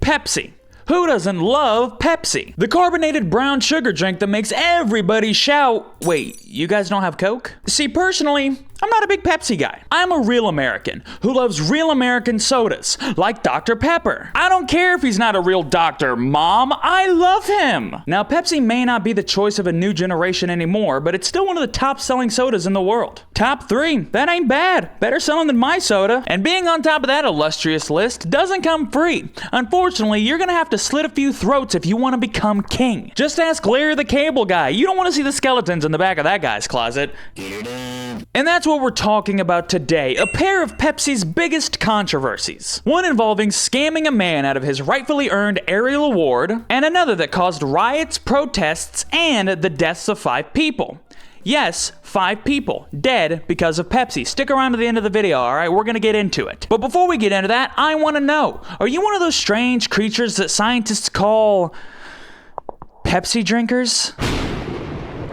Pepsi. Who doesn't love Pepsi? The carbonated brown sugar drink that makes everybody shout, wait, you guys don't have Coke? See, personally, I'm not a big Pepsi guy. I'm a real American who loves real American sodas, like Dr. Pepper. I don't care if he's not a real doctor, Mom. I love him. Now, Pepsi may not be the choice of a new generation anymore, but it's still one of the top-selling sodas in the world. Top 3, that ain't bad. Better selling than my soda. And being on top of that illustrious list doesn't come free. Unfortunately, you're gonna have to slit a few throats if you want to become king. Just ask Larry the Cable Guy. You don't want to see the skeletons in the back of that guy's closet. And that's what we're talking about today, a pair of Pepsi's biggest controversies. One involving scamming a man out of his rightfully earned Ariel Award, and another that caused riots, protests, and the deaths of 5 people. Yes, 5 people dead because of Pepsi. Stick around to the end of the video, alright? We're gonna get into it. But before we get into that, I wanna know, are you one of those strange creatures that scientists call Pepsi drinkers?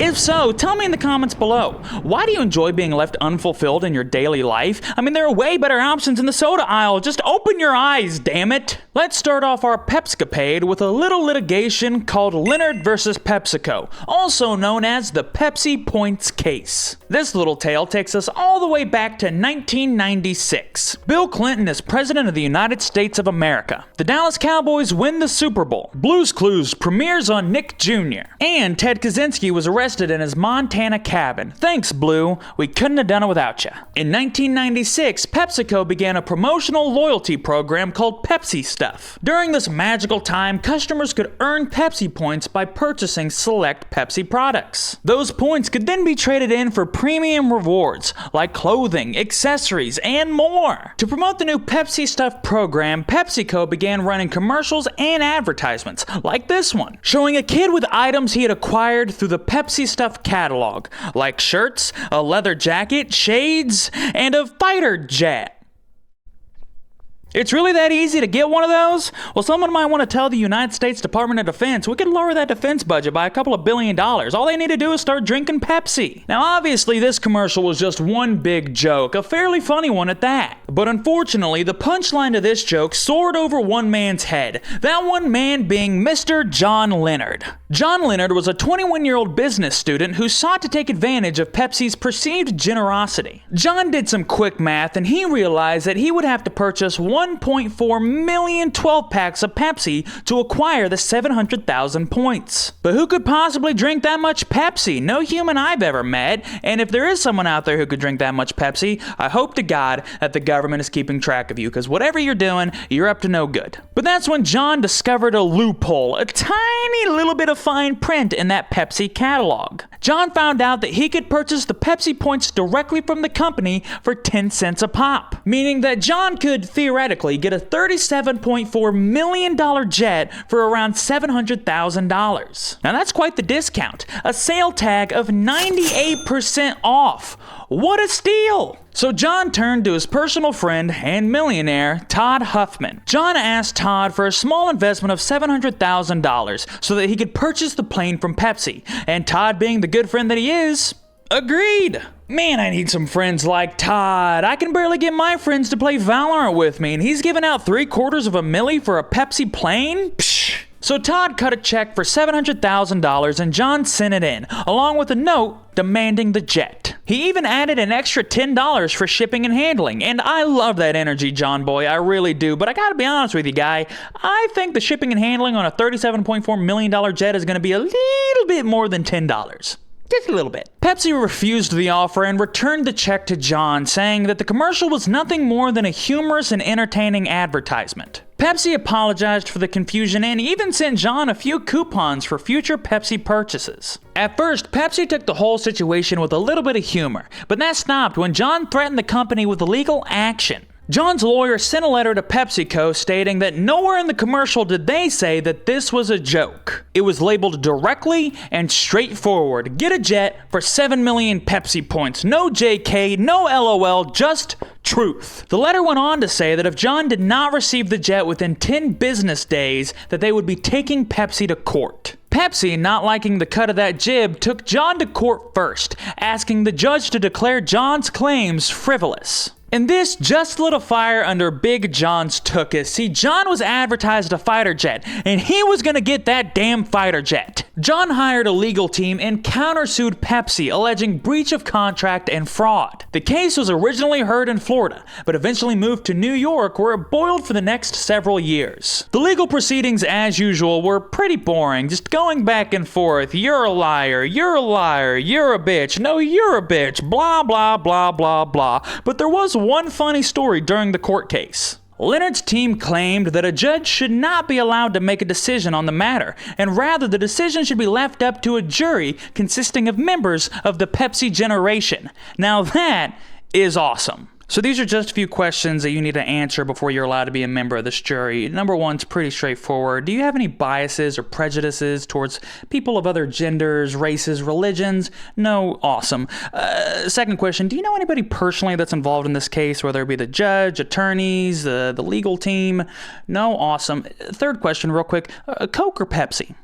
If so, tell me in the comments below. Why do you enjoy being left unfulfilled in your daily life? I mean, there are way better options in the soda aisle. Just open your eyes, damn it. Let's start off our Pepscapade with a little litigation called Leonard versus PepsiCo, also known as the Pepsi Points case. This little tale takes us all the way back to 1996. Bill Clinton is president of the United States of America. The Dallas Cowboys win the Super Bowl. Blue's Clues premieres on Nick Jr. And Ted Kaczynski was arrested in his Montana cabin. Thanks, Blue. We couldn't have done it without you. In 1996, PepsiCo began a promotional loyalty program called Pepsi Stuff. During this magical time, customers could earn Pepsi points by purchasing select Pepsi products. Those points could then be traded in for premium rewards like clothing, accessories, and more. To promote the new Pepsi Stuff program, PepsiCo began running commercials and advertisements like this one, showing a kid with items he had acquired through the Pepsi Stuff catalog, like shirts, a leather jacket, shades, and a fighter jet. It's really that easy to get one of those? Well, someone might want to tell the United States Department of Defense we could lower that defense budget by a couple of $1 billion. All they need to do is start drinking Pepsi. Now, obviously, this commercial was just one big joke, a fairly funny one at that. But unfortunately, the punchline to this joke soared over one man's head. That one man being Mr. John Leonard. John Leonard was a 21-year-old business student who sought to take advantage of Pepsi's perceived generosity. John did some quick math and he realized that he would have to purchase 1.4 million 12-packs of Pepsi to acquire the 700,000 points. But who could possibly drink that much Pepsi? No human I've ever met. And if there is someone out there who could drink that much Pepsi, I hope to God that the government is keeping track of you, because whatever you're doing, you're up to no good. But that's when John discovered a loophole, a tiny little bit of fine print in that Pepsi catalog. John found out that he could purchase the Pepsi points directly from the company for 10 cents a pop, meaning that John could theoretically get a $37.4 million jet for around $700,000. Now that's quite the discount, a sale tag of 98% off. What a steal! So John turned to his personal friend and millionaire, Todd Huffman. John asked Todd for a small investment of $700,000 so that he could purchase the plane from Pepsi, and Todd, being the good friend that he is, agreed. Man, I need some friends like Todd. I can barely get my friends to play Valorant with me, and he's giving out $750,000 for a Pepsi plane? Psh. So Todd cut a check for $700,000 and John sent it in, along with a note demanding the jet. He even added an extra $10 for shipping and handling, and I love that energy, John boy, I really do, but I gotta be honest with you, guy, I think the shipping and handling on a $37.4 million jet is gonna be a little bit more than $10. Just a little bit. Pepsi refused the offer and returned the check to John, saying that the commercial was nothing more than a humorous and entertaining advertisement. Pepsi apologized for the confusion and even sent John a few coupons for future Pepsi purchases. At first, Pepsi took the whole situation with a little bit of humor, but that stopped when John threatened the company with legal action. John's lawyer sent a letter to PepsiCo stating that nowhere in the commercial did they say that this was a joke. It was labeled directly and straightforward. Get a jet for 7 million Pepsi points. No JK, no LOL, just truth. The letter went on to say that if John did not receive the jet within 10 business days, that they would be taking Pepsi to court. Pepsi, not liking the cut of that jib, took John to court first, asking the judge to declare John's claims frivolous. And this just lit a fire under Big John's tuchus. See, John was advertised a fighter jet, and he was gonna get that damn fighter jet. John hired a legal team and countersued Pepsi, alleging breach of contract and fraud. The case was originally heard in Florida, but eventually moved to New York, where it boiled for the next several years. The legal proceedings, as usual, were pretty boring, just going back and forth. You're a liar, you're a liar, you're a bitch, no, you're a bitch, blah, blah, blah, blah, blah. But there was one funny story during the court case. Leonard's team claimed that a judge should not be allowed to make a decision on the matter, and rather the decision should be left up to a jury consisting of members of the Pepsi generation. Now that is awesome. So these are just a few questions that you need to answer before you're allowed to be a member of this jury. Number one's pretty straightforward. Do you have any biases or prejudices towards people of other genders, races, religions? No? Awesome. Second question, do you know anybody personally that's involved in this case, whether it be the judge, attorneys, the legal team? No? Awesome. Third question, real quick, Coke or Pepsi?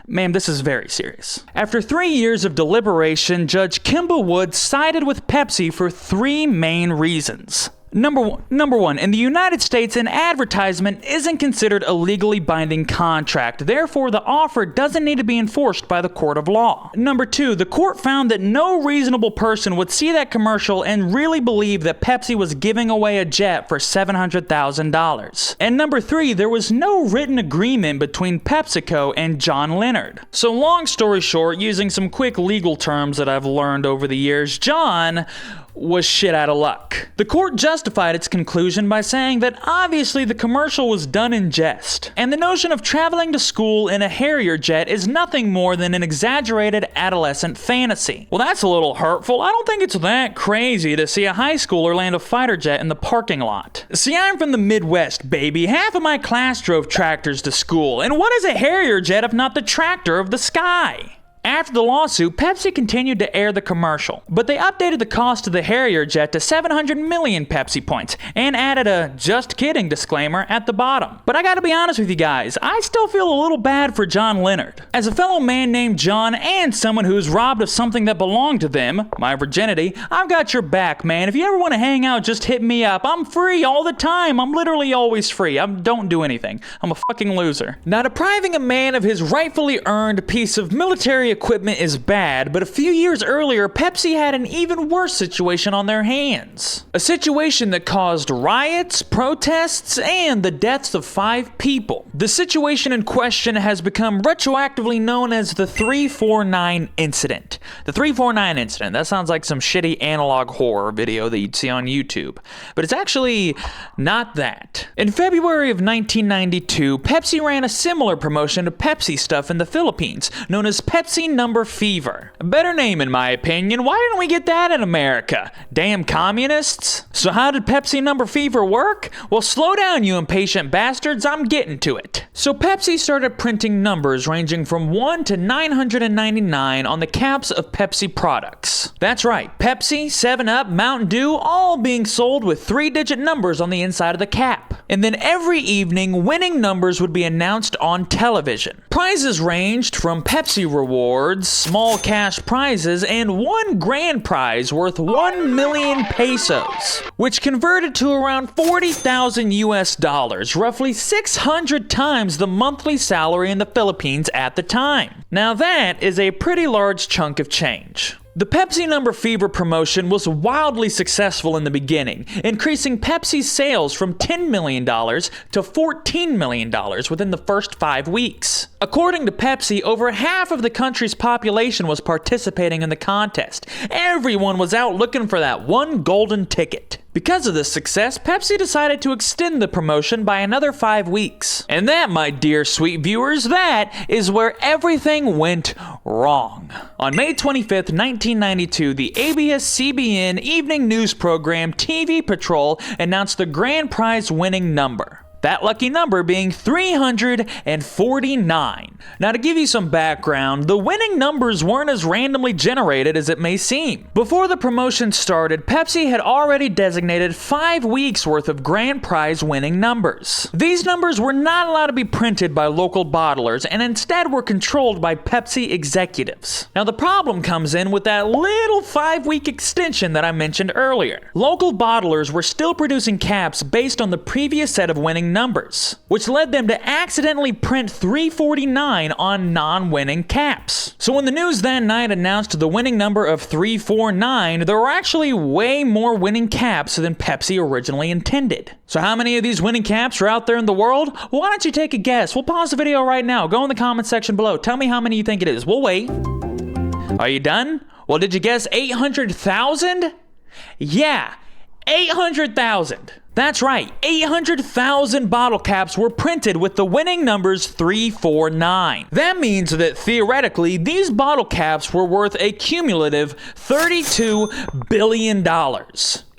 Ma'am, this is very serious. After 3 years of deliberation, Judge Kimball Wood sided with Pepsi for 3 main reasons. Number one, in the United States, an advertisement isn't considered a legally binding contract. Therefore, the offer doesn't need to be enforced by the court of law. Number 2, the court found that no reasonable person would see that commercial and really believe that Pepsi was giving away a jet for $700,000. And number 3, there was no written agreement between PepsiCo and John Leonard. So long story short, using some quick legal terms that I've learned over the years, John was shit out of luck. The court justified its conclusion by saying that obviously the commercial was done in jest, and the notion of traveling to school in a Harrier jet is nothing more than an exaggerated adolescent fantasy. Well, that's a little hurtful. I don't think it's that crazy to see a high schooler land a fighter jet in the parking lot. See, I'm from the Midwest, baby. Half of my class drove tractors to school, and what is a Harrier jet if not the tractor of the sky? After the lawsuit, Pepsi continued to air the commercial, but they updated the cost of the Harrier jet to 700 million Pepsi points and added a "just kidding" disclaimer at the bottom. But I gotta be honest with you guys, I still feel a little bad for John Leonard. As a fellow man named John and someone who's robbed of something that belonged to them, my virginity, I've got your back, man. If you ever want to hang out, just hit me up. I'm free all the time. I'm literally always free. I don't do anything. I'm a fucking loser. Now, depriving a man of his rightfully earned piece of military equipment is bad, but a few years earlier, Pepsi had an even worse situation on their hands. A situation that caused riots, protests, and the deaths of 5 people. The situation in question has become retroactively known as the 349 incident. The 349 incident, that sounds like some shitty analog horror video that you'd see on YouTube, but it's actually not that. In February of 1992, Pepsi ran a similar promotion to Pepsi stuff in the Philippines, known as Pepsi Number Fever. A better name in my opinion. Why didn't we get that in America? Damn communists. So how did Pepsi Number Fever work? Well, slow down, you impatient bastards. I'm getting to it. So Pepsi started printing numbers ranging from 1 to 999 on the caps of Pepsi products. That's right, Pepsi, 7-Up, Mountain Dew, all being sold with 3-digit numbers on the inside of the cap. And then every evening, winning numbers would be announced on television. Prizes ranged from Pepsi rewards, small cash prizes, and one grand prize worth 1 million pesos, which converted to around 40,000 US dollars, roughly 600 times the monthly salary in the Philippines at the time. Now that is a pretty large chunk of change. The Pepsi Number Fever promotion was wildly successful in the beginning, increasing Pepsi's sales from $10 million to $14 million within the first 5 weeks. According to Pepsi, over half of the country's population was participating in the contest. Everyone was out looking for that one golden ticket. Because of this success, Pepsi decided to extend the promotion by another 5 weeks. And that, my dear sweet viewers, that is where everything went wrong. On May 25th, 1992, the ABS-CBN evening news program TV Patrol announced the grand prize winning number. that lucky number being 349. Now, to give you some background, the winning numbers weren't as randomly generated as it may seem. Before the promotion started, Pepsi had already designated 5 weeks worth of grand prize winning numbers. These numbers were not allowed to be printed by local bottlers and instead were controlled by Pepsi executives. Now, the problem comes in with that little 5-week extension that I mentioned earlier. Local bottlers were still producing caps based on the previous set of winning numbers, which led them to accidentally print 349 on non-winning caps. So when the news that night announced the winning number of 349, there were actually way more winning caps than Pepsi originally intended. So how many of these winning caps are out there in the world? Well, why don't you take a guess? We'll pause the video right now. Go in the comment section below. Tell me how many you think it is. We'll wait. Are you done? Well, did you guess 800,000? Yeah, 800,000. That's right, 800,000 bottle caps were printed with the winning numbers 349. That means that theoretically, these bottle caps were worth a cumulative $32 billion.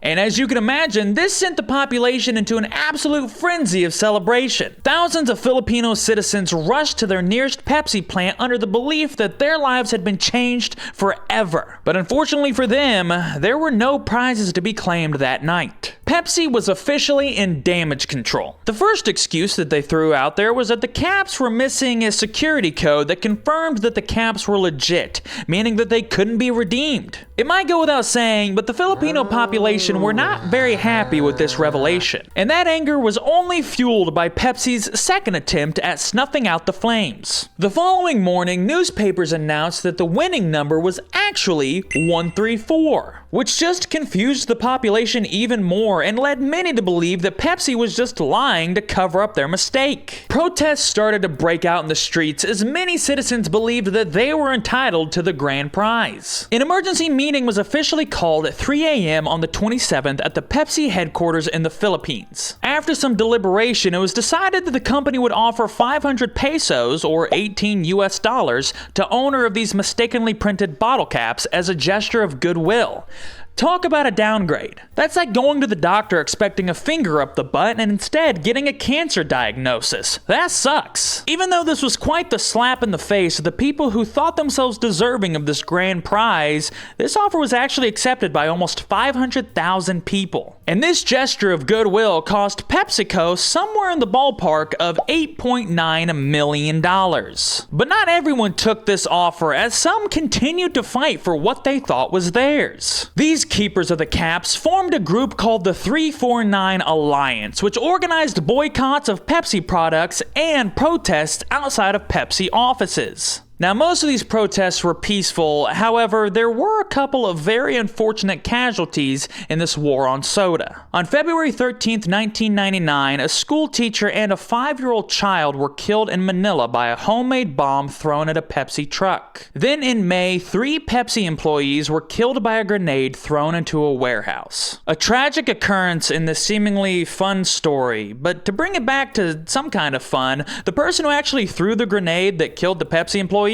And as you can imagine, this sent the population into an absolute frenzy of celebration. Thousands of Filipino citizens rushed to their nearest Pepsi plant under the belief that their lives had been changed forever. But unfortunately for them, there were no prizes to be claimed that night. Pepsi was officially in damage control. The first excuse that they threw out there was that the caps were missing a security code that confirmed that the caps were legit, meaning that they couldn't be redeemed. It might go without saying, but the Filipino population were not very happy with this revelation, and that anger was only fueled by Pepsi's second attempt at snuffing out the flames. The following morning, newspapers announced that the winning number was actually 134, which just confused the population even more and led many to believe that Pepsi was just lying to cover up their mistake. Protests started to break out in the streets as many citizens believed that they were entitled to the grand prize. An emergency meeting was officially called at 3 a.m. on the 27th at the Pepsi headquarters in the Philippines. After some deliberation, it was decided that the company would offer 500 pesos or 18 US dollars to owner of these mistakenly printed bottle caps as a gesture of goodwill. Talk about a downgrade. That's like going to the doctor expecting a finger up the butt and instead getting a cancer diagnosis. That sucks. Even though this was quite the slap in the face of the people who thought themselves deserving of this grand prize, this offer was actually accepted by almost 500,000 people. And this gesture of goodwill cost PepsiCo somewhere in the ballpark of $8.9 million. But not everyone took this offer, as some continued to fight for what they thought was theirs. These keepers of the caps formed a group called the 349 Alliance, which organized boycotts of Pepsi products and protests outside of Pepsi offices. Now, most of these protests were peaceful. However, there were a couple of very unfortunate casualties in this war on soda. On February 13, 1999, a school teacher and a 5-year-old child were killed in Manila by a homemade bomb thrown at a Pepsi truck. Then in May, 3 Pepsi employees were killed by a grenade thrown into a warehouse. A tragic occurrence in this seemingly fun story, but to bring it back to some kind of fun, the person who actually threw the grenade that killed the Pepsi employees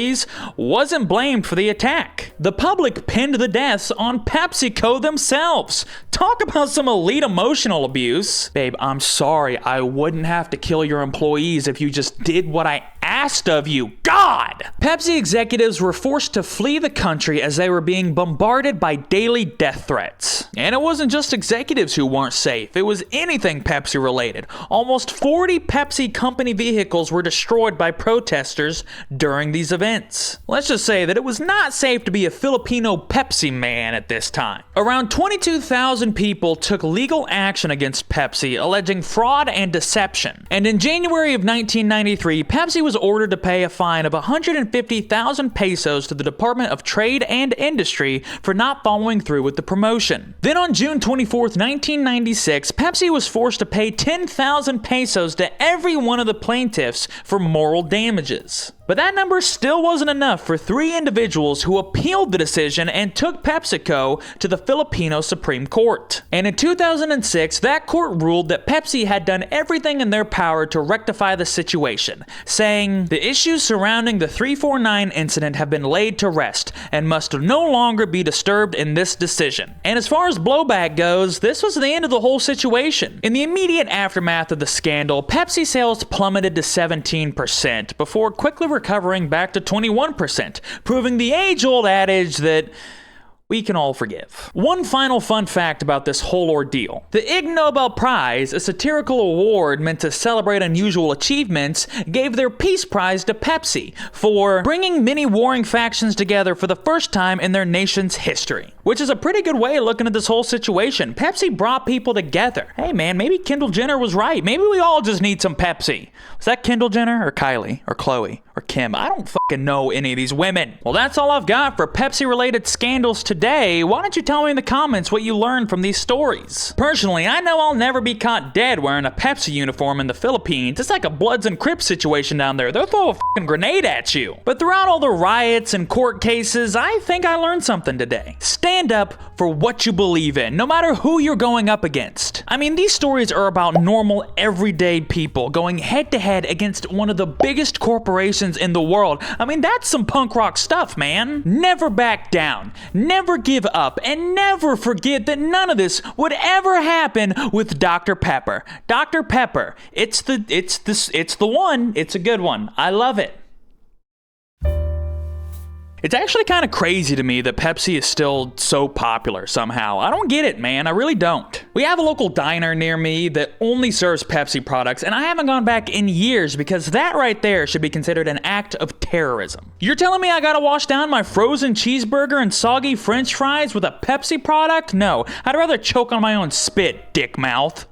wasn't blamed for the attack. The public pinned the deaths on PepsiCo themselves. Talk about some elite emotional abuse. Babe, I'm sorry. I wouldn't have to kill your employees if you just did what I asked of you. God! Pepsi executives were forced to flee the country as they were being bombarded by daily death threats. And it wasn't just executives who weren't safe. It was anything Pepsi related. Almost 40 Pepsi company vehicles were destroyed by protesters during these events. Let's just say that it was not safe to be a Filipino Pepsi man at this time. Around 22,000 people took legal action against Pepsi, alleging fraud and deception. And in January of 1993, Pepsi was ordered to pay a fine of 150,000 pesos to the Department of Trade and Industry for not following through with the promotion. Then on June 24, 1996, Pepsi was forced to pay 10,000 pesos to every one of the plaintiffs for moral damages. But that number still wasn't enough for 3 individuals who appealed the decision and took PepsiCo to the Filipino Supreme Court. And in 2006, that court ruled that Pepsi had done everything in their power to rectify the situation, saying, saying, "The issues surrounding the 349 incident have been laid to rest and must no longer be disturbed in this decision." And as far as blowback goes, this was the end of the whole situation. In the immediate aftermath of the scandal, Pepsi sales plummeted to 17% before quickly recovering back to 21%, proving the age-old adage that we can all forgive. One final fun fact about this whole ordeal. The Ig Nobel Prize, a satirical award meant to celebrate unusual achievements, gave their Peace Prize to Pepsi for bringing many warring factions together for the first time in their nation's history. Which is a pretty good way of looking at this whole situation. Pepsi brought people together. Hey man, maybe Kendall Jenner was right. Maybe we all just need some Pepsi. Was that Kendall Jenner or Kylie or Khloe or Kim? I don't fucking know any of these women. Well, that's all I've got for Pepsi-related scandals today. Why don't you tell me in the comments what you learned from these stories? Personally, I know I'll never be caught dead wearing a Pepsi uniform in the Philippines. It's like a Bloods and Crips situation down there. They'll throw a fucking grenade at you. But throughout all the riots and court cases, I think I learned something today. Stand up for what you believe in, no matter who you're going up against. I mean, these stories are about normal, everyday people going head-to-head against one of the biggest corporations in the world. I mean, that's some punk rock stuff, man. Never back down, never give up, and never forget that none of this would ever happen with Dr. Pepper. Dr. Pepper, it's the one. It's a good one. I love it. It's actually kind of crazy to me that Pepsi is still so popular somehow. I don't get it, man. I really don't. We have a local diner near me that only serves Pepsi products, and I haven't gone back in years because that right there should be considered an act of terrorism. You're telling me I gotta wash down my frozen cheeseburger and soggy French fries with a Pepsi product? No, I'd rather choke on my own spit, dick mouth.